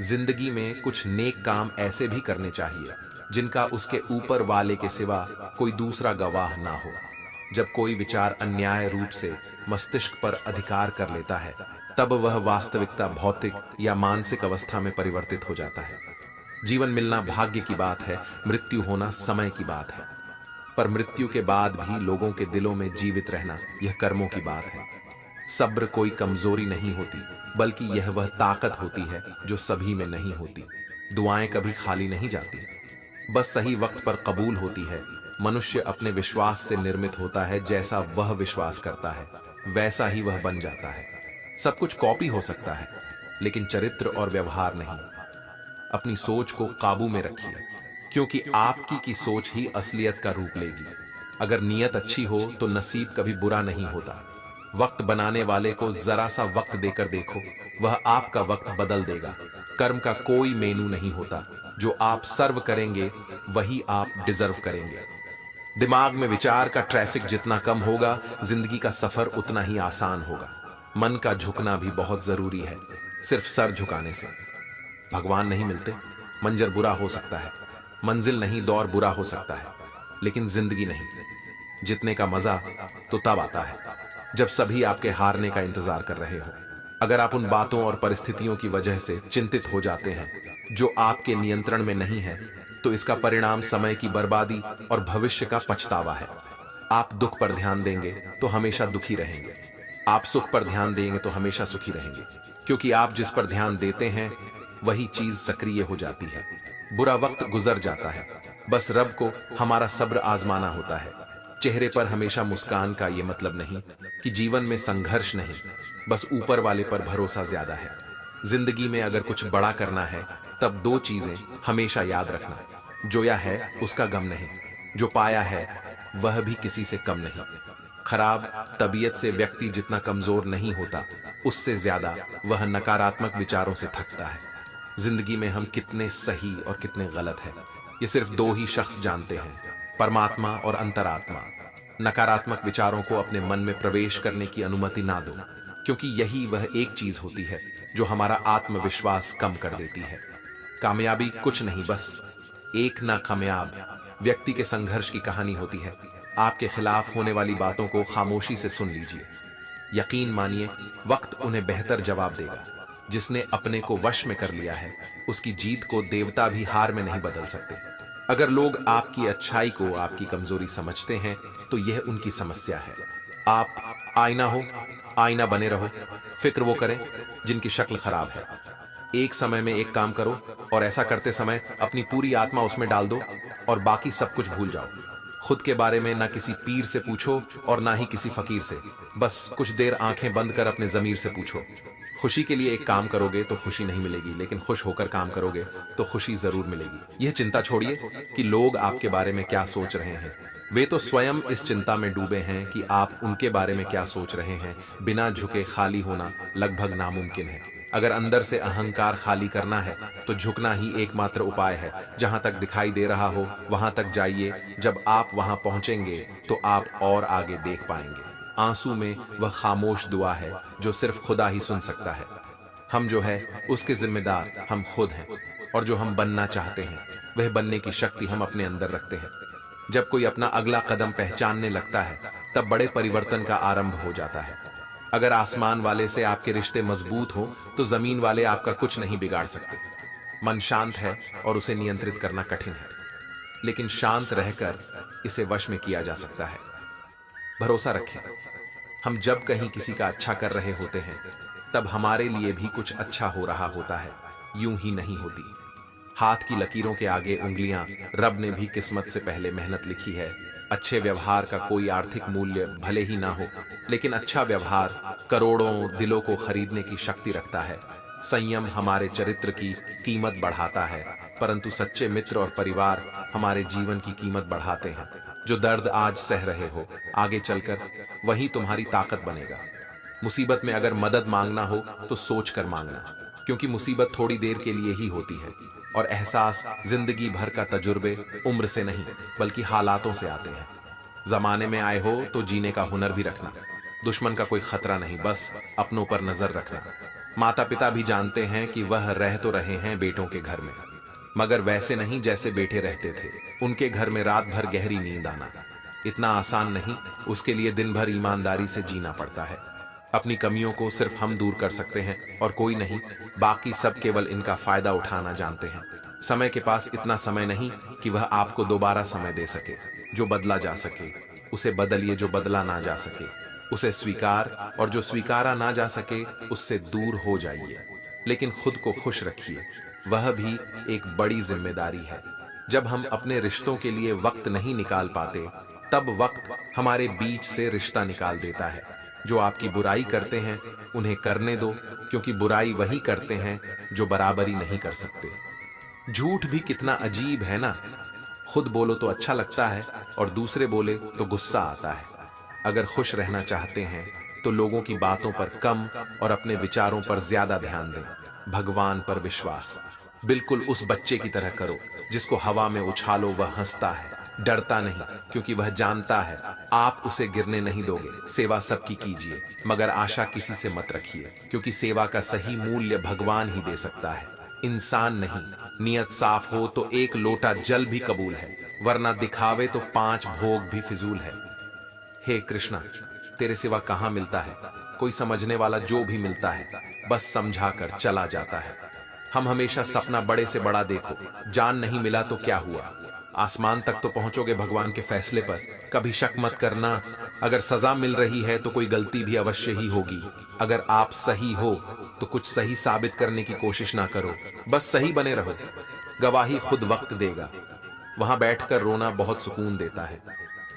जिंदगी में कुछ नेक काम ऐसे भी करने चाहिए जिनका उसके ऊपर वाले के सिवा कोई दूसरा गवाह ना हो। जब कोई विचार अन्याय रूप से मस्तिष्क पर अधिकार कर लेता है, तब वह वास्तविकता भौतिक या मानसिक अवस्था में परिवर्तित हो जाता है। जीवन मिलना भाग्य की बात है, मृत्यु होना समय की बात है। पर मृत्यु के बाद भी लोगों के दिलों में जीवित रहना यह कर्मों की बात है। सब्र कोई कमजोरी नहीं होती, बल्कि यह वह ताकत होती है जो सभी में नहीं होती। दुआएं कभी खाली नहीं जाती, बस सही वक्त पर कबूल होती है। मनुष्य अपने विश्वास से निर्मित होता है, जैसा वह विश्वास करता है वैसा ही वह बन जाता है। सब कुछ कॉपी हो सकता है, लेकिन चरित्र और व्यवहार नहीं। अपनी सोच को काबू में रखिए, क्योंकि आपकी की सोच ही असलियत का रूप लेगी। अगर नीयत अच्छी हो तो नसीब कभी बुरा नहीं होता। वक्त बनाने वाले को जरा सा वक्त देकर देखो, वह आपका वक्त बदल देगा। कर्म का कोई मेनू नहीं होता, जो आप सर्व करेंगे वही आप डिजर्व करेंगे। दिमाग में विचार का ट्रैफिक जितना कम होगा, जिंदगी का सफर उतना ही आसान होगा। मन का झुकना भी बहुत जरूरी है, सिर्फ सर झुकाने से भगवान नहीं मिलते। मंजर बुरा हो सकता है, मंजिल नहीं दौर बुरा हो सकता है, लेकिन जिंदगी नहीं। जितने का मजा तो तब आता है जब सभी आपके हारने का इंतजार कर रहे हो। अगर आप उन बातों और परिस्थितियों की वजह से चिंतित हो जाते हैं जो आपके नियंत्रण में नहीं है, तो इसका परिणाम समय की बर्बादी और भविष्य का पछतावा है। आप दुख पर ध्यान देंगे तो हमेशा दुखी रहेंगे, आप सुख पर ध्यान देंगे तो हमेशा सुखी रहेंगे, क्योंकि आप जिस पर ध्यान देते हैं वही चीज सक्रिय हो जाती है। बुरा वक्त गुजर जाता है, बस रब को हमारा सब्र आजमाना होता है। चेहरे पर हमेशा मुस्कान का यह मतलब नहीं कि जीवन में संघर्ष नहीं, बस ऊपर वाले पर भरोसा ज्यादा है। जिंदगी में अगर कुछ बड़ा करना है, तब दो चीजें हमेशा याद रखना। जोया है उसका गम नहीं, जो पाया है वह भी किसी से कम नहीं। खराब तबीयत से व्यक्ति जितना कमजोर नहीं होता, उससे ज्यादा वह नकारात्मक विचारों से थकता है। जिंदगी में हम कितने सही और कितने गलत हैं, ये सिर्फ दो ही शख्स जानते हैं, परमात्मा और अंतरात्मा। नकारात्मक विचारों को अपने मन में प्रवेश करने की अनुमति ना दो, क्योंकि यही वह एक चीज होती है जो हमारा आत्मविश्वास कम कर देती है। कामयाबी कुछ नहीं, बस एक नाकामयाब व्यक्ति के संघर्ष की कहानी होती है। आपके खिलाफ होने वाली बातों को खामोशी से सुन लीजिए। यकीन मानिए, वक्त उन्हें बेहतर जवाब देगा। जिसने अपने को वश में कर लिया है, उसकी जीत को देवता भी हार में नहीं बदल सकते। अगर लोग आपकी अच्छाई को आपकी कमजोरी समझते हैं, तो यह उनकी समस्या है। आप आईना हो, आईना बने रहो। फिक्र वो करें जिनकी शक्ल खराब है। एक समय में एक काम करो, और ऐसा करते समय अपनी पूरी आत्मा उसमें डाल दो और बाकी सब कुछ भूल जाओ। खुद के बारे में ना किसी पीर से पूछो और ना ही किसी फकीर से। बस कुछ देर आंखें बंद कर अपने जमीर से पूछो। खुशी के लिए एक काम करोगे तो खुशी नहीं मिलेगी, लेकिन खुश होकर काम करोगे तो खुशी जरूर मिलेगी। यह चिंता छोड़िए कि लोग आपके बारे में क्या सोच रहे हैं। वे तो स्वयं इस चिंता में डूबे हैं कि आप उनके बारे में क्या सोच रहे हैं। बिना झुके खाली होना लगभग नामुमकिन है। अगर अंदर से अहंकार खाली करना है, तो झुकना ही एकमात्र उपाय है। जहां तक दिखाई दे रहा हो वहां तक जाइए। जब आप वहां पहुंचेंगे तो आप और आगे देख पाएंगे। आंसू में वह खामोश दुआ है जो सिर्फ खुदा ही सुन सकता है। हम जो है उसके जिम्मेदार हम खुद हैं, और जो हम बनना चाहते हैं वह बनने की शक्ति हम अपने अंदर रखते हैं। जब कोई अपना अगला कदम पहचानने लगता है, तब बड़े परिवर्तन का आरंभ हो जाता है। अगर आसमान वाले से आपके रिश्ते मजबूत हो, तो जमीन वाले आपका कुछ नहीं बिगाड़ सकते। मन शांत है और उसे नियंत्रित करना कठिन है, लेकिन शांत रहकर इसे वश में किया जा सकता है। भरोसा रखें, हम जब कहीं किसी का अच्छा कर रहे होते हैं, तब हमारे लिए भी कुछ अच्छा हो रहा होता है। यूं ही नहीं होती। हाथ की लकीरों के आगे उंगलियां, रब ने भी किस्मत से पहले मेहनत लिखी है। अच्छे व्यवहार का कोई आर्थिक मूल्य भले ही ना हो, लेकिन अच्छा व्यवहार करोड़ों दिलों को खरीदने की शक्ति रखता है। संयम हमारे चरित्र की कीमत बढ़ाता है, परंतु सच्चे मित्र और परिवार हमारे जीवन की कीमत बढ़ाते हैं। जो दर्द आज सह रहे हो, आगे चलकर वही तुम्हारी ताकत बनेगा। मुसीबत में अगर मदद मांगना हो तो सोच कर मांगना, क्योंकि मुसीबत थोड़ी देर के लिए ही होती है, और एहसास जिंदगी भर का तजुर्बे उम्र से नहीं बल्कि हालातों से आते हैं। जमाने में आए हो तो जीने का हुनर भी रखना। दुश्मन का कोई खतरा नहीं, बस अपनों पर नजर रखना। माता पिता भी जानते हैं कि वह रह तो रहे हैं बेटों के घर में, मगर वैसे नहीं जैसे बेटे रहते थे। उनके घर में रात भर गहरी नींद आना इतना आसान नहीं, उसके लिए दिन भर ईमानदारी से जीना पड़ता है। अपनी कमियों को सिर्फ हम दूर कर सकते हैं और कोई नहीं, बाकी सब केवल इनका फायदा उठाना जानते हैं। समय के पास इतना समय नहीं कि वह आपको दोबारा समय दे सके। जो बदला जा सके उसे बदलिए, जो बदला ना जा सके उसे स्वीकार, और जो स्वीकारा ना जा सके उससे दूर हो जाइए। लेकिन खुद को खुश रखिए, वह भी एक बड़ी जिम्मेदारी है। जब हम अपने रिश्तों के लिए वक्त नहीं निकाल पाते, तब वक्त हमारे बीच से रिश्ता निकाल देता है। जो आपकी बुराई करते हैं उन्हें करने दो, क्योंकि बुराई वही करते हैं जो बराबरी नहीं कर सकते। झूठ भी कितना अजीब है ना, खुद बोलो तो अच्छा लगता है और दूसरे बोले तो गुस्सा आता है। अगर खुश रहना चाहते हैं तो लोगों की बातों पर कम और अपने विचारों पर ज्यादा ध्यान दें। भगवान पर विश्वास बिल्कुल उस बच्चे की तरह करो जिसको हवा में उछालो वह हंसता है, डरता नहीं, क्योंकि वह जानता है आप उसे गिरने नहीं दोगे। सेवा सबकी कीजिए, मगर आशा किसी से मत रखिए, क्योंकि सेवा का सही मूल्य भगवान ही दे सकता है, इंसान नहीं। नियत साफ हो तो एक लोटा जल भी कबूल है, वरना दिखावे तो 5 भोग भी फिजूल है। हे कृष्णा, तेरे सिवा कहां मिलता है कोई समझने वाला, जो भी मिलता है बस समझा कर चला जाता है। हम हमेशा सपना बड़े से बड़ा देखो, जान नहीं मिला तो क्या हुआ, आसमान तक तो पहुंचोगे भगवान के फैसले पर। कभी शक मत करना, अगर सजा मिल रही है तो कोई गलती भी अवश्य ही होगी। अगर आप सही हो तो कुछ सही साबित करने की कोशिश ना करो, बस सही बने रहो, गवाही खुद वक्त देगा। वहां बैठकर रोना बहुत सुकून देता है,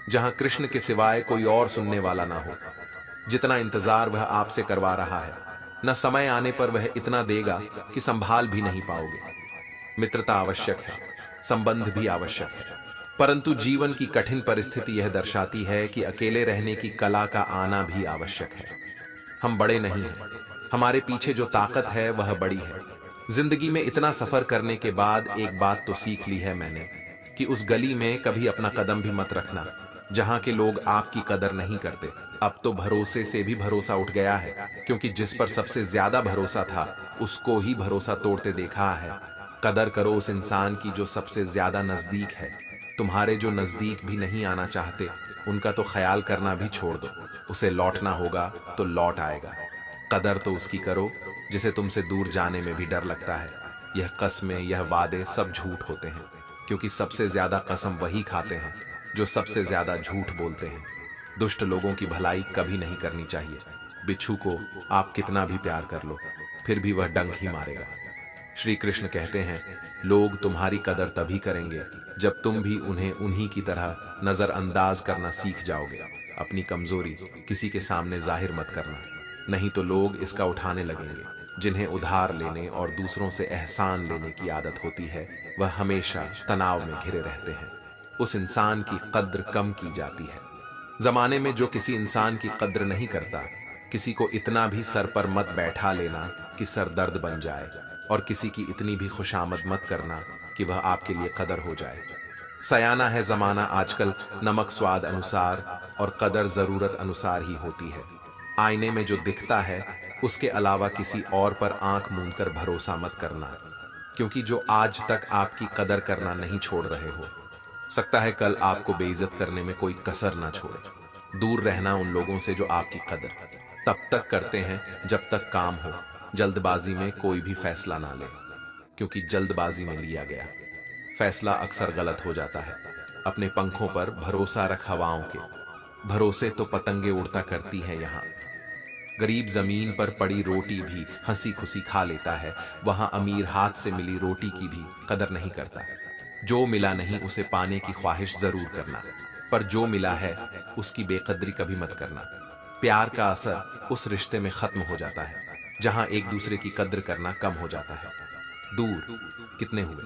जहां कृष्ण के सिवाय कोई और सुनने वाला ना हो। जितना इंतजार वह आपसे करवा रहा है, न समय आने पर वह इतना देगा कि संभाल भी नहीं पाओगे। मित्रता आवश्यक है, संबंध भी आवश्यक है, परंतु जीवन की कठिन परिस्थिति यह दर्शाती है कि अकेले रहने की कला का आना भी आवश्यक है। हम बड़े नहीं हैं, हमारे पीछे जो ताकत है वह बड़ी है। जिंदगी में इतना सफर करने के बाद एक बात तो सीख ली है मैंने, कि उस गली में कभी अपना कदम भी मत रखना जहां के लोग आपकी कदर नहीं करते। अब तो भरोसे से भी भरोसा उठ गया है, क्योंकि जिस पर सबसे ज्यादा भरोसा था उसको ही भरोसा तोड़ते देखा है। कदर करो उस इंसान की जो सबसे ज्यादा नजदीक है। तुम्हारे जो नजदीक भी नहीं आना चाहते उनका तो ख्याल करना भी छोड़ दो, उसे लौटना होगा तो लौट आएगा। कदर तो उसकी करो जिसे तुमसे दूर जाने में भी डर लगता है। यह कस्में, यह वादे सब झूठ होते हैं, क्योंकि सबसे ज्यादा कसम वही खाते हैं जो सबसे ज्यादा झूठ बोलते हैं। दुष्ट लोगों की भलाई कभी नहीं करनी चाहिए। बिच्छू को आप कितना भी प्यार कर लो, फिर भी वह डंक ही मारेगा। श्री कृष्ण कहते हैं, लोग तुम्हारी कदर तभी करेंगे जब तुम भी उन्हें उन्हीं की तरह नजरअंदाज करना सीख जाओगे। अपनी कमजोरी किसी के सामने जाहिर मत करना, नहीं तो लोग इसका उठाने लगेंगे। जिन्हें उधार लेने और दूसरों से एहसान लेने की आदत होती है, वह हमेशा तनाव में घिरे रहते हैं। उस इंसान की कद्र कम की जाती है। जमाने में जो किसी इंसान की कद्र नहीं करता, किसी को इतना भी सर पर मत बैठा लेना कि सर दर्द बन जाए, और किसी की इतनी भी खुशामद मत करना कि वह आपके लिए कदर हो जाए। सयाना है जमाना आजकल, नमक स्वाद अनुसार और कदर जरूरत अनुसार ही होती है। आईने में जो दिखता है उसके अलावा किसी और पर आंख मूंदकर भरोसा मत करना, क्योंकि जो आज तक आपकी कदर करना नहीं छोड़ रहे हो, सकता है कल आपको बेइज्जत करने में कोई कसर ना छोड़े। दूर रहना उन लोगों से जो आपकी कदर तब तक करते हैं जब तक काम हो। जल्दबाजी में कोई भी फैसला ना ले, क्योंकि जल्दबाजी में लिया गया फैसला अक्सर गलत हो जाता है। अपने पंखों पर भरोसा रख हवाओं के, भरोसे तो पतंगे उड़ता करती हैं यहाँ। गरीब जमीन पर पड़ी रोटी भी हंसी खुशी खा लेता है, वहां अमीर हाथ से मिली रोटी की भी कदर नहीं करता। जो मिला नहीं उसे पाने की ख्वाहिश जरूर करना, पर जो मिला है उसकी बेकदरी कभी मत करना। प्यार का असर उस रिश्ते में खत्म हो जाता है जहां एक दूसरे की कद्र करना कम हो जाता है। दूर कितने हुए,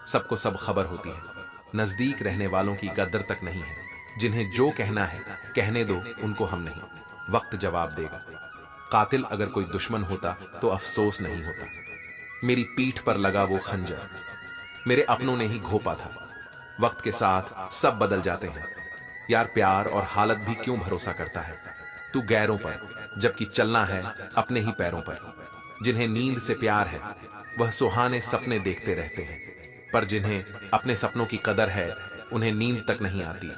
सबको सब खबर होती है, नजदीक रहने वालों की कद्र तक नहीं है। जिन्हें जो कहना है कहने दो, उनको हम नहीं, वक्त जवाब देगा। कातिल अगर कोई दुश्मन होता तो अफसोस नहीं होता। मेरी पीठ पर लगा वो खंजर मेरे अपनों ने ही घोपा था। वक्त के साथ सब बदल जाते हैं यार, प्यार और हालत भी क्यों भरोसा करता है तू गैरों पर, जबकि चलना है अपने ही पैरों पर। जिन्हें नींद से प्यार है वह सुहाने सपने देखते रहते हैं, पर जिन्हें अपने सपनों की कदर है उन्हें नींद तक नहीं आती।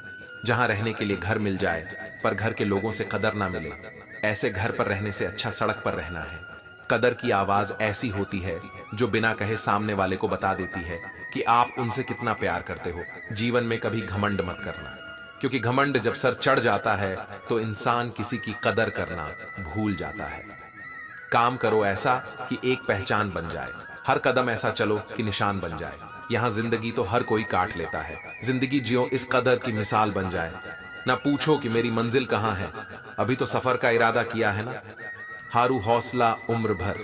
जहां रहने के लिए घर मिल जाए पर घर के लोगों से कदर ना मिले, ऐसे घर पर रहने से अच्छा सड़क पर रहना है। कदर की आवाज ऐसी होती है जो बिना कहे सामने वाले को बता देती है कि आप उनसे कितना प्यार करते हो। जीवन में कभी घमंड मत करना, क्योंकि घमंड जब सर चढ़ जाता है तो इंसान किसी की कदर करना भूल जाता है। काम करो ऐसा कि एक पहचान बन जाए, हर कदम ऐसा चलो कि निशान बन जाए। यहाँ जिंदगी तो हर कोई काट लेता है, जिंदगी जियो इस कदर की मिसाल बन जाए। ना पूछो कि मेरी मंजिल कहाँ है, अभी तो सफर का इरादा किया है ना। हारू हौसला उम्र भर,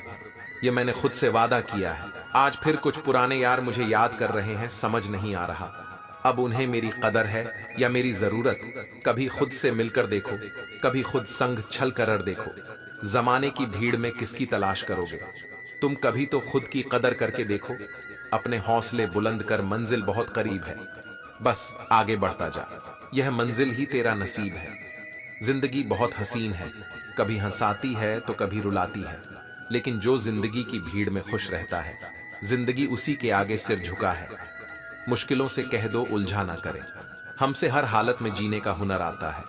ये मैंने खुद से वादा किया है। आज फिर कुछ पुराने यार मुझे याद कर रहे हैं, समझ नहीं आ रहा अब उन्हें मेरी कदर है या मेरी जरूरत। कभी खुद से मिलकर देखो, कभी खुद संग छल कर देखो। जमाने की भीड़ में किसकी तलाश करोगे, तुम कभी तो खुद की कदर करके देखो। अपने हौसले बुलंद कर, मंजिल बहुत करीब है, बस आगे बढ़ता जा, यह मंजिल ही तेरा नसीब है। जिंदगी बहुत हसीन है, कभी हंसाती है तो कभी रुलाती है, लेकिन जो जिंदगी की भीड़ में खुश रहता है, जिंदगी उसी के आगे सिर झुका है। मुश्किलों से कह दो उलझा ना करें, हमसे हर हालत में जीने का हुनर आता है।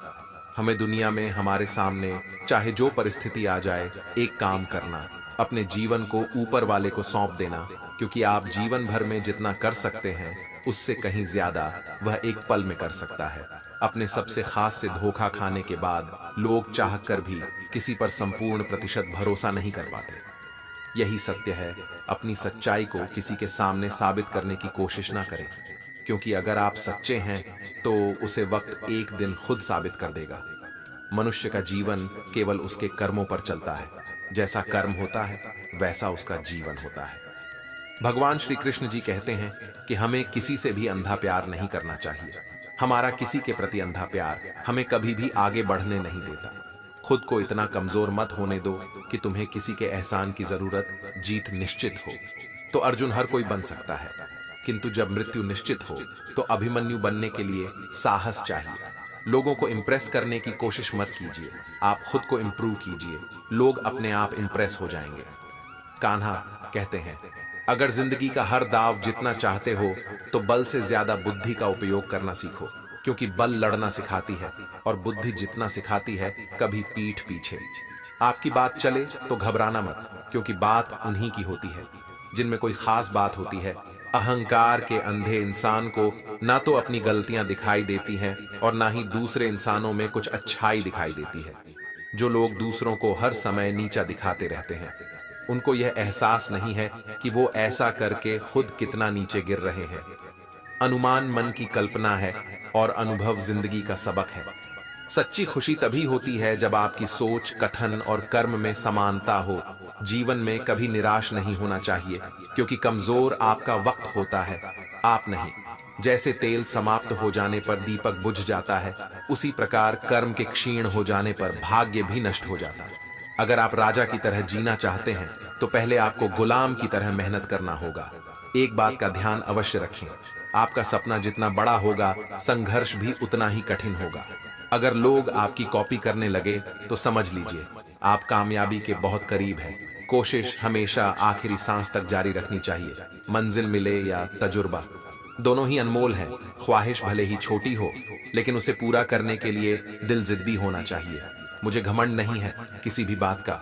हमें दुनिया में हमारे सामने चाहे जो परिस्थिति आ जाए, एक काम करना, अपने जीवन को ऊपर वाले को सौंप देना, क्योंकि आप जीवन भर में जितना कर सकते हैं उससे कहीं ज्यादा वह एक पल में कर सकता है। अपने सबसे खास से धोखा खाने के बाद लोग चाहकर भी किसी पर संपूर्ण प्रतिशत भरोसा नहीं कर पाते। यही सत्य है, अपनी सच्चाई को किसी के सामने साबित करने की कोशिश ना करें, क्योंकि अगर आप सच्चे हैं तो उसे वक्त एक दिन खुद साबित कर देगा। मनुष्य का जीवन केवल उसके कर्मों पर चलता है, जैसा कर्म होता है वैसा उसका जीवन होता है। भगवान श्री कृष्ण जी कहते हैं कि हमें किसी से भी अंधा प्यार नहीं करना चाहिए। हमारा किसी के प्रति अंधा प्यार हमें कभी भी आगे बढ़ने नहीं देता। खुद को इतना कमजोर मत होने दो कि तुम्हें किसी के एहसान की जरूरत, जीत निश्चित हो तो अर्जुन हर कोई बन सकता है, किंतु जब मृत्यु निश्चित हो तो अभिमन्यु बनने के लिए साहस चाहिए। लोगों को इंप्रेस करने की कोशिश मत कीजिए, आप खुद को इंप्रूव कीजिए, लोग अपने आप इंप्रेस हो जाएंगे। कान्हा कहते हैं, अगर जिंदगी का हर दाव जीतना चाहते हो तो बल से ज्यादा बुद्धि का उपयोग करना सीखो, क्योंकि बल लड़ना सिखाती है और बुद्धि जितना सिखाती है कभी पीठ पीछे। आपकी बात चले तो घबराना मत, क्योंकि बात उन्हीं की होती है जिनमें कोई खास बात होती है। अहंकार के अंधे इंसान को ना तो अपनी गलतियां दिखाई देती हैं और ना ही दूसरे इंसानों में कुछ अच्छाई दिखाई देती है। जो लोग दूसरों को हर समय नीचा दिखाते रहते हैं, उनको यह एहसास नहीं है कि वो ऐसा करके खुद कितना नीचे गिर रहे हैं। अनुमान मन की कल्पना है और अनुभव जिंदगी का सबक है। सच्ची खुशी तभी होती है जब आपकी सोच, कथन और कर्म में समानता हो। जीवन में कभी निराश नहीं होना चाहिए, क्योंकि कमजोर आपका वक्त होता है, आप नहीं। जैसे तेल समाप्त हो जाने पर दीपक बुझ जाता है, उसी प्रकार कर्म के क्षीण हो जाने पर भाग्य भी नष्ट हो जाता है। अगर आप राजा की तरह जीना चाहते हैं तो पहले आपको गुलाम की तरह मेहनत करना होगा। एक बात का ध्यान अवश्य रखें, आपका सपना जितना बड़ा होगा, संघर्ष भी उतना ही कठिन होगा। अगर लोग आपकी कॉपी करने लगे तो समझ लीजिए आप कामयाबी के बहुत करीब हैं। कोशिश हमेशा आखिरी सांस तक जारी रखनी चाहिए। मंजिल मिले या तजुर्बा, दोनों ही अनमोल हैं। ख्वाहिश भले ही छोटी हो, लेकिन उसे पूरा करने के लिए दिल जिद्दी होना चाहिए। मुझे घमंड नहीं है किसी भी बात का,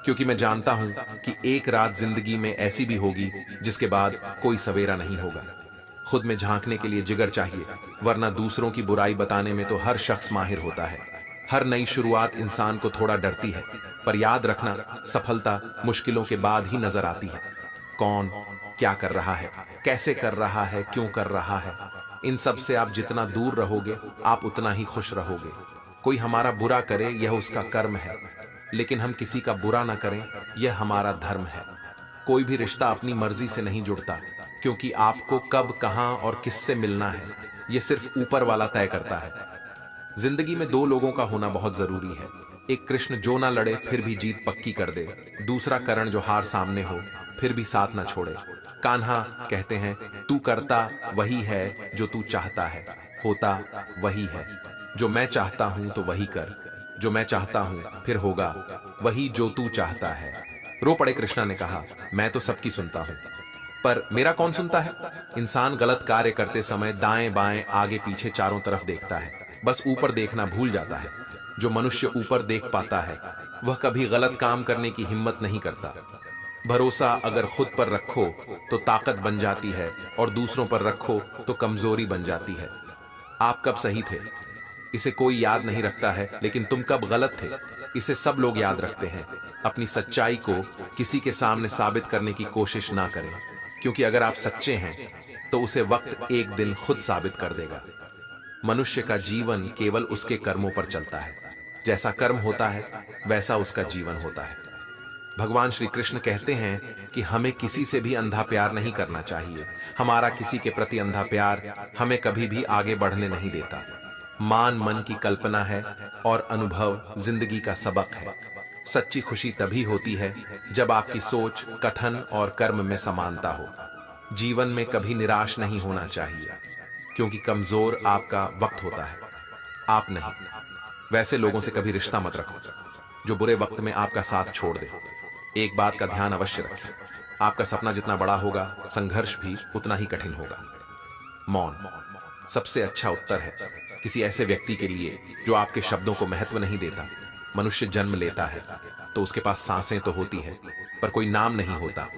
क्योंकि मैं जानता हूं कि एक रात जिंदगी में ऐसी भी होगी जिसके बाद कोई सवेरा नहीं होगा। खुद में झांकने के लिए जिगर चाहिए, वरना दूसरों की बुराई बताने में तो हर शख्स माहिर होता है। हर नई शुरुआत इंसान को थोड़ा डरती है, पर याद रखना, सफलता मुश्किलों के बाद ही नजर आती है। कौन क्या कर रहा है, कैसे कर रहा है, क्यों कर रहा है, इन सब से आप जितना दूर रहोगे आप उतना ही खुश रहोगे। कोई हमारा बुरा करे यह उसका कर्म है, लेकिन हम किसी का बुरा ना करें यह हमारा धर्म है। कोई भी रिश्ता अपनी मर्जी से नहीं जुड़ता, क्योंकि आपको कब, कहां और किससे मिलना है यह सिर्फ ऊपर वाला तय करता है। जिंदगी में दो लोगों का होना बहुत जरूरी है। एक कृष्ण जो ना लड़े फिर भी जीत पक्की कर दे, दूसरा करण जो हार सामने हो फिर भी साथ ना छोड़े। कान्हा कहते हैं, तू करता वही है जो तू चाहता है, होता वही है जो मैं चाहता हूं, तो वही कर। जो मैं चाहता हूं फिर होगा वही जो तू चाहता है। रो पड़े कृष्णा ने कहा, मैं तो सबकी सुनता हूं, पर मेरा कौन सुनता है? इंसान गलत कार्य करते समय दाएं बाएं आगे पीछे चारों तरफ देखता है, बस ऊपर देखना भूल जाता है। जो मनुष्य ऊपर देख पाता है वह कभी गलत काम करने की हिम्मत नहीं करता। भरोसा अगर खुद पर रखो तो ताकत बन जाती है और दूसरों पर रखो तो कमजोरी बन जाती है। आप कब सही थे इसे कोई याद नहीं रखता है, लेकिन तुम कब गलत थे इसे सब लोग याद रखते हैं। अपनी सच्चाई को किसी के सामने साबित करने की कोशिश ना करें, क्योंकि अगर आप सच्चे हैं तो उसे वक्त एक दिन खुद साबित कर देगा। मनुष्य का जीवन केवल उसके कर्मों पर चलता है। जैसा कर्म होता है वैसा उसका जीवन होता है। भगवान श्री कृष्ण कहते हैं कि हमें किसी से भी अंधा प्यार नहीं करना चाहिए। हमारा किसी के प्रति अंधा प्यार हमें कभी भी आगे बढ़ने नहीं देता। मान मन की कल्पना है और अनुभव जिंदगी का सबक है। सच्ची खुशी तभी होती है जब आपकी सोच, कथन और कर्म में समानता हो। जीवन में कभी निराश नहीं होना चाहिए, क्योंकि कमजोर आपका वक्त होता है, आप नहीं। वैसे लोगों से कभी रिश्ता मत रखो जो बुरे वक्त में आपका साथ छोड़ दे। एक बात का ध्यान अवश्य रखें, आपका सपना जितना बड़ा होगा संघर्ष भी उतना ही कठिन होगा। मौन सबसे अच्छा उत्तर है किसी ऐसे व्यक्ति के लिए जो आपके शब्दों को महत्व नहीं देता। मनुष्य जन्म लेता है तो उसके पास सांसें तो होती है पर कोई नाम नहीं होता।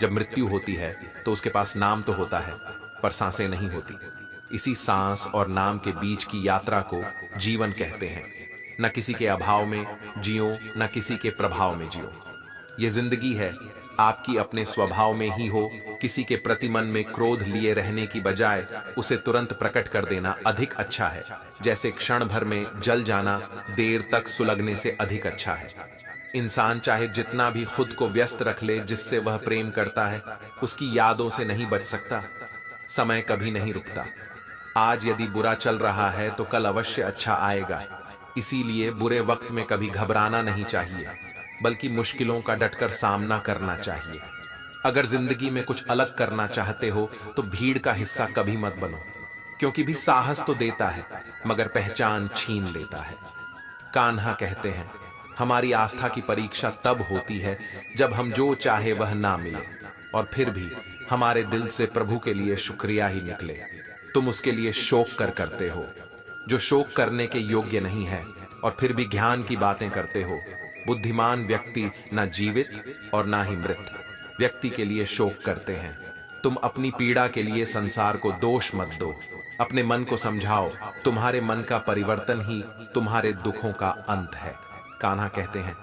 जब मृत्यु होती है तो उसके पास नाम तो होता है पर सांसें नहीं होती। इसी सांस और नाम के बीच की यात्रा को जीवन कहते हैं। न किसी के अभाव में जियो, न किसी के प्रभाव में जियो। ये जिंदगी है, आपकी अपने स्वभाव में ही हो। किसी के प्रति मन में क्रोध लिए रहने की बजाय उसे तुरंत प्रकट कर देना अधिक अच्छा है। जैसे क्षण भर में जल जाना देर तक सुलगने से अधिक अच्छा है। इंसान चाहे जितना भी खुद को व्यस्त रख ले जिससे वह प्रेम करता है, उसकी यादों से नहीं बच सकता। समय कभी नहीं रुकता। आज यदि बुरा चल रहा है तो कल अवश्य अच्छा आएगा। इसीलिए बुरे वक्त में कभी घबराना नहीं चाहिए, बल्कि मुश्किलों का डटकर सामना करना चाहिए। अगर जिंदगी में कुछ अलग करना चाहते हो तो भीड़ का हिस्सा कभी मत बनो, क्योंकि भी साहस तो देता है मगर पहचान छीन लेता है। कान्हा कहते हैं, हमारी आस्था की परीक्षा तब होती है जब हम जो चाहे वह ना मिले और फिर भी हमारे दिल से प्रभु के लिए शुक्रिया ही निकले। तुम उसके लिए शोक करते हो जो शोक करने के योग्य नहीं है और फिर भी ज्ञान की बातें करते हो। बुद्धिमान व्यक्ति ना जीवित और ना ही मृत व्यक्ति के लिए शोक करते हैं। तुम अपनी पीड़ा के लिए संसार को दोष मत दो, अपने मन को समझाओ। तुम्हारे मन का परिवर्तन ही तुम्हारे दुखों का अंत है। कान्हा कहते हैं,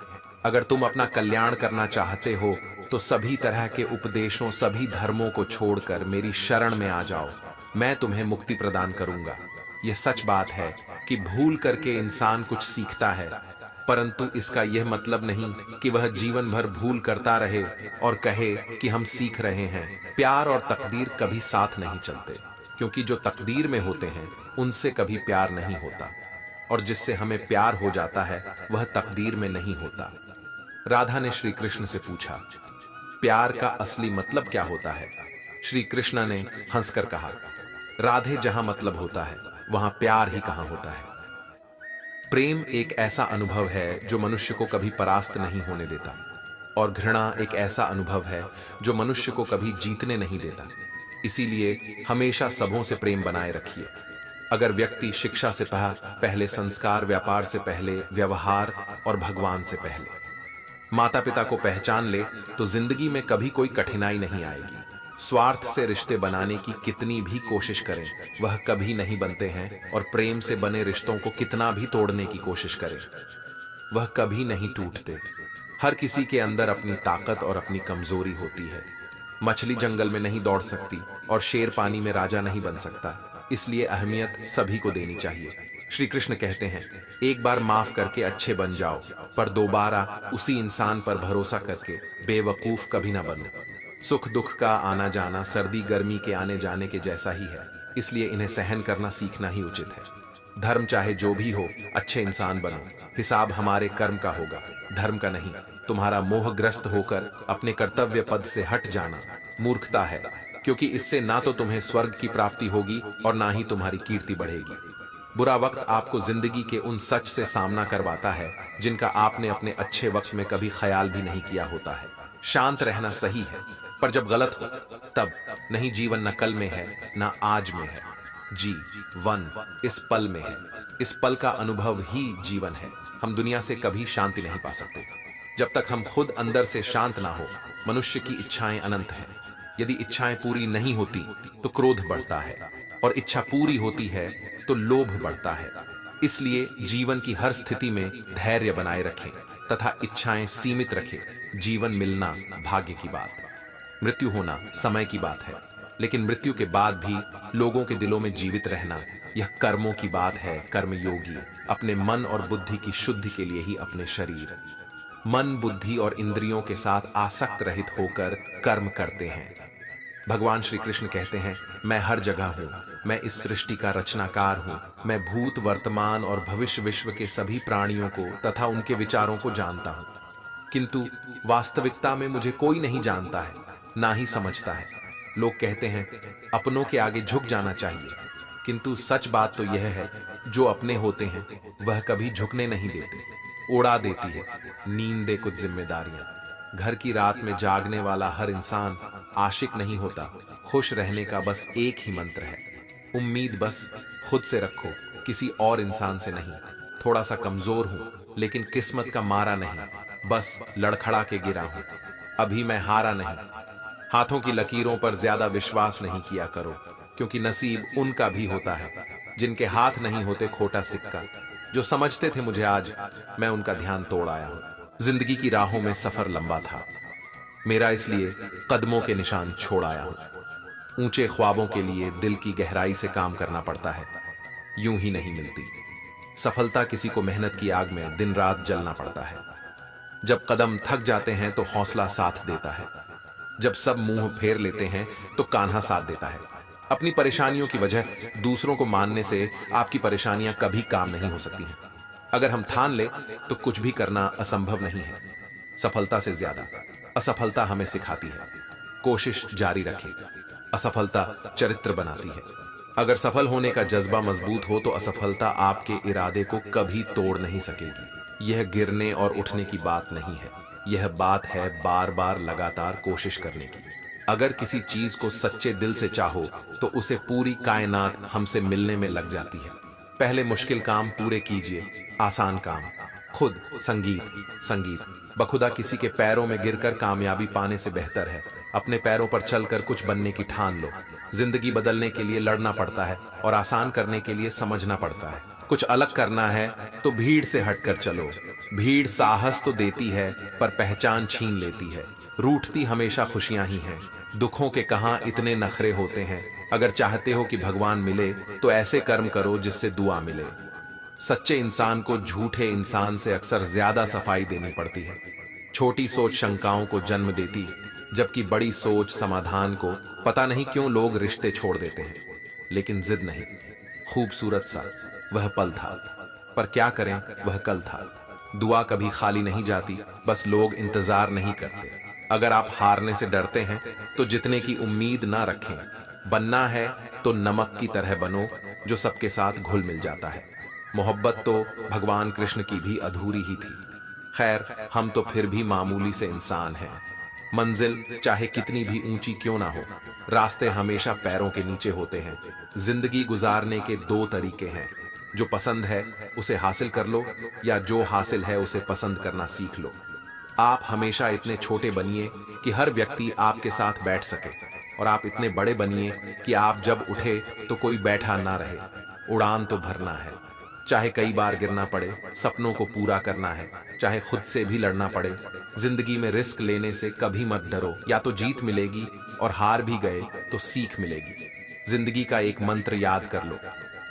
अगर तुम अपना कल्याण करना चाहते हो तो सभी तरह के उपदेशों, सभी धर्मों को छोड़कर मेरी शरण में आ जाओ, मैं तुम्हें मुक्ति प्रदान करूंगा। यह सच बात है कि भूल करके इंसान कुछ सीखता है, परंतु इसका यह मतलब नहीं कि वह जीवन भर भूल करता रहे और कहे कि हम सीख रहे हैं। प्यार और तकदीर कभी साथ नहीं चलते, क्योंकि जो तकदीर में होते हैं उनसे कभी प्यार नहीं होता, और जिससे हमें प्यार हो जाता है वह तकदीर में नहीं होता। राधा ने श्री कृष्ण से पूछा, प्यार का असली मतलब क्या होता है? श्री कृष्ण ने हंसकर कहा, राधे, जहां मतलब होता है वहां प्यार ही कहां होता है। प्रेम एक ऐसा अनुभव है जो मनुष्य को कभी परास्त नहीं होने देता, और घृणा एक ऐसा अनुभव है जो मनुष्य को कभी जीतने नहीं देता। इसीलिए हमेशा सबों से प्रेम बनाए रखिए। अगर व्यक्ति शिक्षा से पहले संस्कार, व्यापार से पहले व्यवहार और भगवान से पहले माता पिता को पहचान ले तो जिंदगी में कभी कोई कठिनाई नहीं आएगी। स्वार्थ से रिश्ते बनाने की कितनी भी कोशिश करें वह कभी नहीं बनते हैं, और प्रेम से बने रिश्तों को कितना भी तोड़ने की कोशिश करें वह कभी नहीं टूटते। हर किसी के अंदर अपनी ताकत और अपनी कमजोरी होती है। मछली जंगल में नहीं दौड़ सकती और शेर पानी में राजा नहीं बन सकता, इसलिए अहमियत सभी को देनी चाहिए। श्री कृष्ण कहते हैं, एक बार माफ करके अच्छे बन जाओ, पर दोबारा उसी इंसान पर भरोसा करके बेवकूफ कभी ना बनो। सुख दुख का आना जाना सर्दी गर्मी के आने जाने के जैसा ही है, इसलिए इन्हें सहन करना सीखना ही उचित है। धर्म चाहे जो भी हो, अच्छे इंसान बनो। हिसाब हमारे कर्म का होगा, धर्म का नहीं। तुम्हारा मोहग्रस्त होकर अपने कर्तव्य पद से हट जाना मूर्खता है, क्योंकि इससे ना तो तुम्हें स्वर्ग की प्राप्ति होगी और ना ही तुम्हारी कीर्ति बढ़ेगी। बुरा वक्त आपको जिंदगी के उन सच से सामना करवाता है जिनका आपने अपने अच्छे वक्त में कभी ख्याल भी नहीं किया होता है। शांत रहना सही है, पर जब गलत हो तब नहीं। जीवन न कल में है न आज में है, जीवन इस पल में है। इस पल का अनुभव ही जीवन है। हम दुनिया से कभी शांति नहीं पा सकते जब तक हम खुद अंदर से शांत ना हो। मनुष्य की इच्छाएं अनंत हैं। यदि इच्छाएं पूरी नहीं होती तो क्रोध बढ़ता है, और इच्छा पूरी होती है तो लोभ बढ़ता है। इसलिए जीवन की हर स्थिति में धैर्य बनाए रखें तथा इच्छाएं सीमित रखें। जीवन मिलना भाग्य की बात, मृत्यु होना समय की बात है, लेकिन मृत्यु के बाद भी लोगों के दिलों में जीवित रहना यह कर्मों की बात है। कर्मयोगी अपने मन और बुद्धि की शुद्धि के लिए ही अपने शरीर, मन, बुद्धि और इंद्रियों के साथ आसक्त रहित होकर कर्म करते हैं। भगवान श्री कृष्ण कहते हैं, मैं हर जगह हूं, मैं इस सृष्टि का रचनाकार हूं, मैं भूत, वर्तमान और भविष्य विश्व के सभी प्राणियों को तथा उनके विचारों को जानता हूं। किंतु वास्तविकता में मुझे कोई नहीं जानता है, ना ही समझता है। लोग कहते हैं अपनों के आगे झुक जाना चाहिए, किंतु सच बात तो यह है, जो अपने होते हैं वह कभी झुकने नहीं देते, उड़ा देती है नींदे कुछ जिम्मेदारियां। घर की रात में जागने वाला हर इंसान आशिक नहीं होता। खुश रहने का बस एक ही मंत्र है, उम्मीद बस खुद से रखो, किसी और इंसान से नहीं। थोड़ा सा कमजोर हूं लेकिन किस्मत का मारा नहीं, बस लड़खड़ा के गिरा हूं, अभी मैं हारा नहीं। हाथों की लकीरों पर ज्यादा विश्वास नहीं किया करो, क्योंकि नसीब उनका भी होता है जिनके हाथ नहीं होते खोटा सिक्का। जो समझते थे मुझे आज, मैं उनका ध्यान तोड़ आया हूं। जिंदगी की राहों में सफर लंबा था मेरा, इसलिए कदमों के निशान छोड़ आया हूं। ऊंचे ख्वाबों के लिए दिल की गहराई से काम करना पड़ता है, यूं ही नहीं मिलती। सफलता किसी को मेहनत की आग में दिन रात जलना पड़ता है। जब कदम थक जाते हैं तो हौसला साथ देता है। जब सब मुंह फेर लेते हैं तो कान्हा साथ देता है। अपनी परेशानियों की वजह दूसरों को मानने से आपकी परेशानियां कभी काम नहीं हो सकती हैं। अगर हम ठान ले तो कुछ भी करना असंभव नहीं है। सफलता से ज्यादा असफलता हमें सिखाती है। कोशिश जारी रखें, असफलता चरित्र बनाती है। अगर सफल होने का जज्बा मजबूत हो तो असफलता आपके इरादे को कभी तोड़ नहीं सकेगी। यह गिरने और उठने की बात नहीं है, यह बात है बार बार लगातार कोशिश करने की। अगर किसी चीज को सच्चे दिल से चाहो तो उसे पूरी कायनात हमसे मिलने में लग जाती है। पहले मुश्किल काम पूरे कीजिए, आसान काम खुद। संगीत बखुदा किसी के पैरों में गिरकर कामयाबी पाने से बेहतर है अपने पैरों पर चलकर कुछ बनने की ठान लो। जिंदगी बदलने के लिए लड़ना पड़ता है और आसान करने के लिए समझना पड़ता है। कुछ अलग करना है तो भीड़ से हटकर चलो। भीड़ साहस तो देती है पर पहचान छीन लेती है। रूठती हमेशा खुशियां ही हैं, दुखों के कहां इतने नखरे होते हैं। अगर चाहते हो कि भगवान मिले तो ऐसे कर्म करो जिससे दुआ मिले। सच्चे इंसान को झूठे इंसान से अक्सर ज्यादा सफाई देनी पड़ती है। छोटी सोच शंकाओं को जन्म देती, जबकि बड़ी सोच समाधान को। पता नहीं क्यों लोग रिश्ते छोड़ देते हैं, लेकिन जिद नहीं। खूबसूरत सा वह पल था, पर क्या करें वह कल था। दुआ कभी खाली नहीं जाती, बस लोग इंतजार नहीं करते। अगर आप हारने से डरते हैं तो जितने की उम्मीद ना रखें। बनना है तो नमक की तरह बनो, जो सबके साथ घुल मिल जाता है। मोहब्बत तो भगवान कृष्ण की भी अधूरी ही थी। खैर, हम तो फिर भी मामूली से इंसान हैं। मंजिल चाहे कितनी भी ऊंची क्यों ना हो, रास्ते हमेशा पैरों के नीचे होते हैं। जिंदगी गुजारने के दो तरीके हैं, जो पसंद है उसे हासिल कर लो, या जो हासिल है उसे पसंद करना सीख लो। आप हमेशा इतने छोटे बनिए कि हर व्यक्ति आपके साथ बैठ सके, और आप इतने बड़े बनिए कि आप जब उठे तो कोई बैठा ना रहे। उड़ान तो भरना है, चाहे कई बार गिरना पड़े। सपनों को पूरा करना है, चाहे खुद से भी लड़ना पड़े। जिंदगी में रिस्क लेने से कभी मत डरो, या तो जीत मिलेगी, और हार भी गए तो सीख मिलेगी। जिंदगी का एक मंत्र याद कर लो,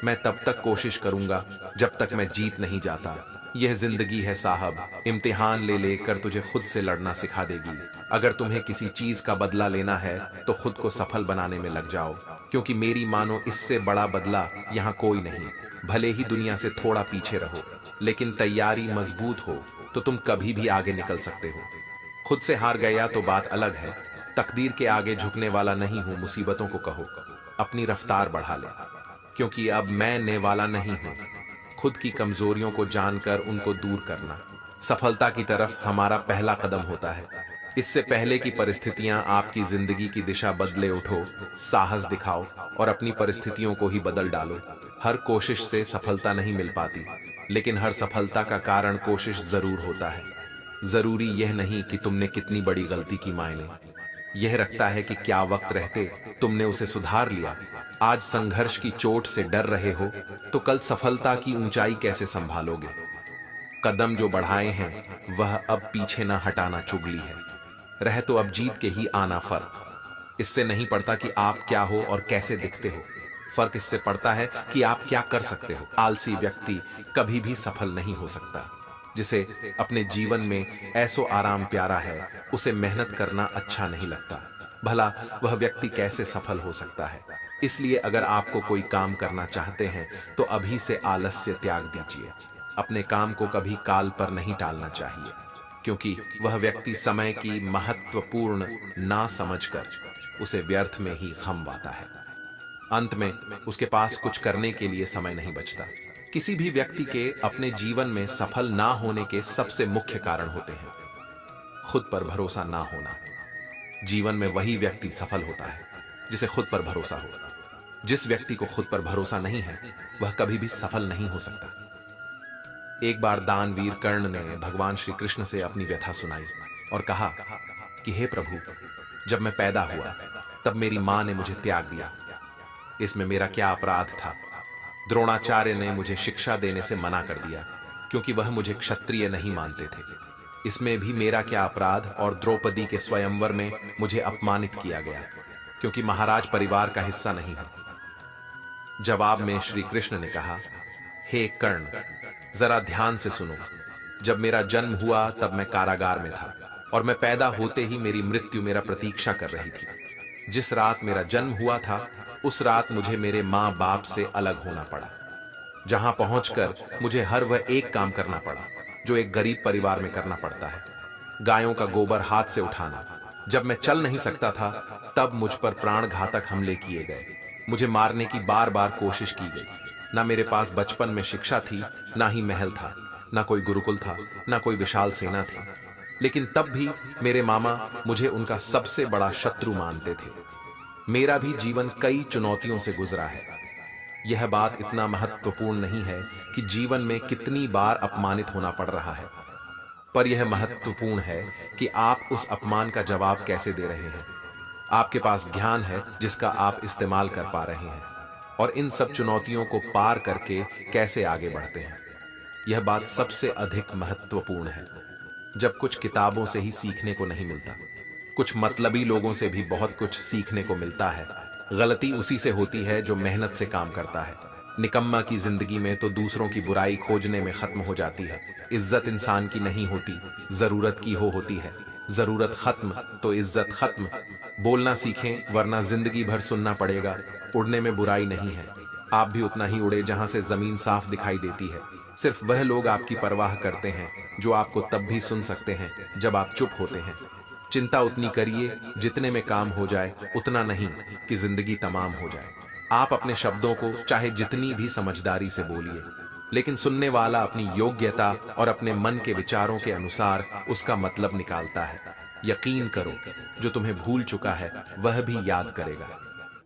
मैं तब तक कोशिश करूंगा जब तक मैं जीत नहीं जाता। यह जिंदगी है साहब, इम्तिहान ले लेकर तुझे खुद से लड़ना सिखा देगी। अगर तुम्हें किसी चीज का बदला लेना है तो खुद को सफल बनाने में लग जाओ, क्योंकि मेरी मानो इससे बड़ा बदला यहाँ कोई नहीं। भले ही दुनिया से थोड़ा पीछे रहो, लेकिन तैयारी मजबूत हो तो तुम कभी भी आगे निकल सकते हो। खुद से हार गया तो बात अलग है, तकदीर के आगे झुकने वाला नहीं हूं। मुसीबतों को कहो अपनी रफ्तार बढ़ा ले, क्योंकि अब मैं ने वाला नहीं हूं। खुद की कमजोरियों को जानकर उनको दूर करना सफलता की तरफ हमारा पहला कदम होता है। इससे पहले कि परिस्थितियां आपकी जिंदगी की दिशा बदले, उठो, साहस दिखाओ और अपनी परिस्थितियों को ही बदल डालो। हर कोशिश से सफलता नहीं मिल पाती, लेकिन हर सफलता का कारण कोशिश जरूर होता है। जरूरी यह नहीं कि तुमने कितनी बड़ी गलती की मायने यह रखता है कि क्या वक्त रहते तुमने उसे सुधार लिया। आज संघर्ष की चोट से डर रहे हो तो कल सफलता की ऊंचाई कैसे संभालोगे। कदम जो बढ़ाए हैं वह अब पीछे ना हटाना चुगली है, रह तो अब जीत के ही आना। फर्क इससे नहीं पड़ता कि आप क्या हो और कैसे दिखते हो, फर्क इससे पड़ता है कि आप क्या कर सकते हो। आलसी व्यक्ति कभी भी सफल नहीं हो सकता। जिसे अपने जीवन में ऐसो आराम प्यारा है, उसे मेहनत करना अच्छा नहीं लगता। भला वह व्यक्ति कैसे सफल हो सकता है। इसलिए अगर आपको कोई काम करना चाहते हैं तो अभी से आलस्य त्याग दीजिए। अपने काम को कभी काल पर नहीं टालना चाहिए, क्योंकि वह व्यक्ति समय की महत्वपूर्ण ना समझकर उसे व्यर्थ में ही गंवाता है। अंत में उसके पास कुछ करने के लिए समय नहीं बचता। किसी भी व्यक्ति के अपने जीवन में सफल ना होने के सबसे मुख्य कारण होते हैं खुद पर भरोसा ना होना। जीवन में वही व्यक्ति सफल होता है जिसे खुद पर भरोसा हो। जिस व्यक्ति को खुद पर भरोसा नहीं है वह कभी भी सफल नहीं हो सकता। एक बार दानवीर कर्ण ने भगवान श्री कृष्ण से अपनी व्यथा सुनाई और कहा कि हे प्रभु, जब मैं पैदा हुआ तब मेरी मां ने मुझे त्याग दिया। इसमें मेरा क्या अपराध था। द्रोणाचार्य ने मुझे शिक्षा देने से मना कर दिया क्योंकि वह मुझे क्षत्रिय नहीं मानते थे। इसमें भी मेरा क्या अपराध। और द्रौपदी के स्वयंवर में मुझे अपमानित किया गया क्योंकि महाराज परिवार का हिस्सा नहीं हूं। जवाब में श्री कृष्ण ने कहा, हे कर्ण, जरा ध्यान से सुनो। जब मेरा जन्म हुआ तब मैं कारागार में था और मैं पैदा होते ही मेरी मृत्यु मेरा प्रतीक्षा कर रही थी। जिस रात मेरा जन्म हुआ था उस रात मुझे मेरे मां बाप से अलग होना पड़ा, जहां पहुंचकर मुझे हर वह एक काम करना पड़ा जो एक गरीब परिवार में करना पड़ता है। गायों का गोबर हाथ से उठाना। जब मैं चल नहीं सकता था तब मुझ पर प्राणघातक हमले किए गए। मुझे मारने की बार बार कोशिश की गई। ना मेरे पास बचपन में शिक्षा थी, ना ही महल था, ना कोई गुरुकुल था, ना कोई विशाल सेना थी। लेकिन तब भी मेरे मामा मुझे उनका सबसे बड़ा शत्रु मानते थे। मेरा भी जीवन कई चुनौतियों से गुजरा है। यह बात इतना महत्वपूर्ण नहीं है कि जीवन में कितनी बार अपमानित होना पड़ रहा है, पर यह महत्वपूर्ण है कि आप उस अपमान का जवाब कैसे दे रहे हैं। आपके पास ज्ञान है जिसका आप इस्तेमाल कर पा रहे हैं, और इन सब चुनौतियों को पार करके कैसे आगे बढ़ते हैं, यह बात सबसे अधिक महत्वपूर्ण है। जब कुछ किताबों से ही सीखने को नहीं मिलता, कुछ मतलबी लोगों से भी बहुत कुछ सीखने को मिलता है। गलती उसी से होती है जो मेहनत से काम करता है। निकम्मा की जिंदगी में तो दूसरों की बुराई खोजने में खत्म हो जाती है। इज्जत इंसान की नहीं होती, जरूरत की होती है। जरूरत खत्म तो इज्जत खत्म। बोलना सीखें वरना जिंदगी भर सुनना पड़ेगा। उड़ने में बुराई नहीं है, आप भी उतना ही उड़े जहां से जमीन साफ दिखाई देती है। सिर्फ वह लोग आपकी परवाह करते हैं जो आपको तब भी सुन सकते हैं जब आप चुप होते हैं। चिंता उतनी करिए जितने में काम हो जाए, उतना नहीं कि जिंदगी तमाम हो जाए। आप अपने शब्दों को चाहे जितनी भी समझदारी से बोलिए, लेकिन सुनने वाला अपनी योग्यता और अपने मन के विचारों के अनुसार उसका मतलब निकालता है। यकीन करो, जो तुम्हें भूल चुका है वह भी याद करेगा,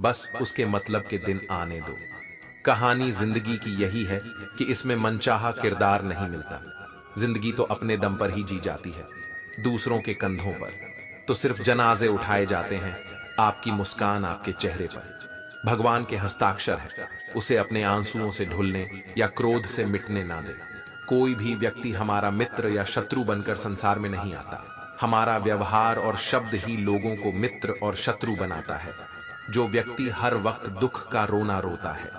बस उसके मतलब के दिन आने दो। कहानी जिंदगी की यही है कि इसमें मनचाहा किरदार नहीं मिलता। जिंदगी तो अपने दम पर ही जी जाती है, दूसरों के कंधों पर तो सिर्फ जनाजे उठाए जाते हैं। आपकी मुस्कान आपके चेहरे पर भगवान के हस्ताक्षर है, उसे अपने आंसुओं से ढुलने या क्रोध से मिटने ना दे। कोई भी व्यक्ति हमारा मित्र या शत्रु बनकर संसार में नहीं आता। हमारा व्यवहार और शब्द ही लोगों को मित्र और शत्रु बनाता है। जो व्यक्ति हर वक्त दुख का रोना रोता है,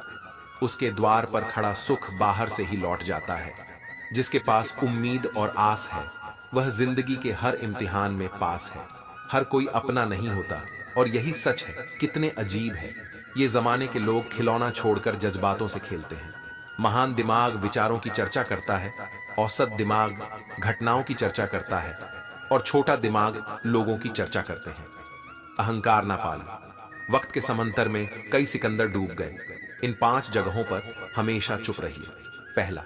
उसके द्वार पर खड़ा सुख बाहर से ही लौट जाता है। जिसके पास उम्मीद और आस है, वह जिंदगी के हर इम्तिहान में पास है। हर कोई अपना नहीं होता, और यही सच है। कितने अजीब है, ये जमाने के लोग खिलौना छोड़कर जज्बातों से खेलते हैं। महान दिमाग विचारों की चर्चा करता है, औसत दिमाग घटनाओं की चर्चा करता है, और छोटा दिमाग लोगों की चर्चा करते हैं। अहंकार ना पालो। वक्त के समंदर में कई सिकंदर डूब गए। इन 5 जगहों पर हमेशा चुप रहिए। पहला,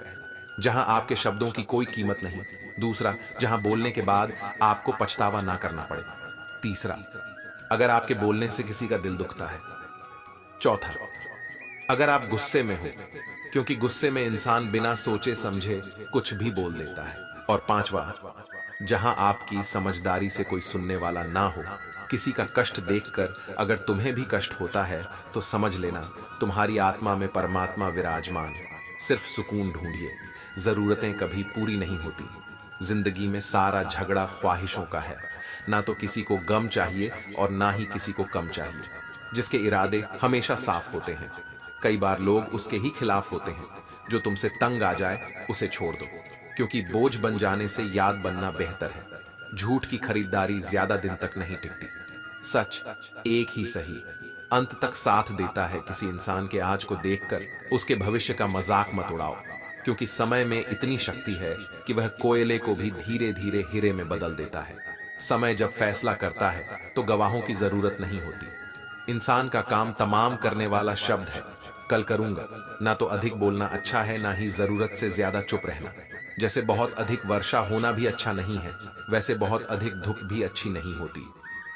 जहां आपके शब्दों की कोई कीमत नहीं। दूसरा, जहां बोलने के बाद आपको पछतावा ना करना पड़े। तीसरा, अगर आपके बोलने से किसी का दिल दुखता है। चौथा, अगर आप गुस्से में हो, क्योंकि गुस्से में इंसान बिना सोचे समझे कुछ भी बोल देता है। और पांचवा, जहां आपकी समझदारी से कोई सुनने वाला ना हो। किसी का कष्ट देखकर अगर तुम्हें भी कष्ट होता है तो समझ लेना तुम्हारी आत्मा में परमात्मा विराजमान। सिर्फ सुकून ढूंढिए, जरूरतें कभी पूरी नहीं होती। जिंदगी में सारा झगड़ा ख्वाहिशों का है। ना तो किसी को गम चाहिए और ना ही किसी को कम चाहिए। जिसके इरादे हमेशा साफ होते हैं, कई बार लोग उसके ही खिलाफ होते हैं। जो तुमसे तंग आ जाए उसे छोड़ दो, क्योंकि बोझ बन जाने से याद बनना बेहतर है। झूठ की खरीदारी ज्यादा दिन तक नहीं टिकती। सच एक ही सही अंत तक साथ देता है। किसी इंसान के आज को देखकर उसके भविष्य का मजाक मत उड़ाओ, क्योंकि समय में इतनी शक्ति है कि वह कोयले को भी धीरे धीरे हीरे में बदल देता है। समय जब फैसला करता है तो गवाहों की जरूरत नहीं होती। इंसान का काम तमाम करने वाला शब्द है, कल करूंगा। ना तो अधिक बोलना अच्छा है, ना ही जरूरत से ज्यादा चुप रहना। जैसे बहुत अधिक वर्षा होना भी अच्छा नहीं है, वैसे बहुत अधिक धूप भी अच्छी नहीं होती।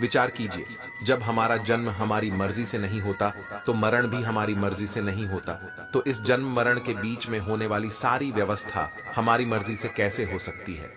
विचार कीजिए, जब हमारा जन्म हमारी मर्जी से नहीं होता तो मरण भी हमारी मर्जी से नहीं होता। तो इस जन्म मरण के बीच में होने वाली सारी व्यवस्था हमारी मर्जी से कैसे हो सकती है?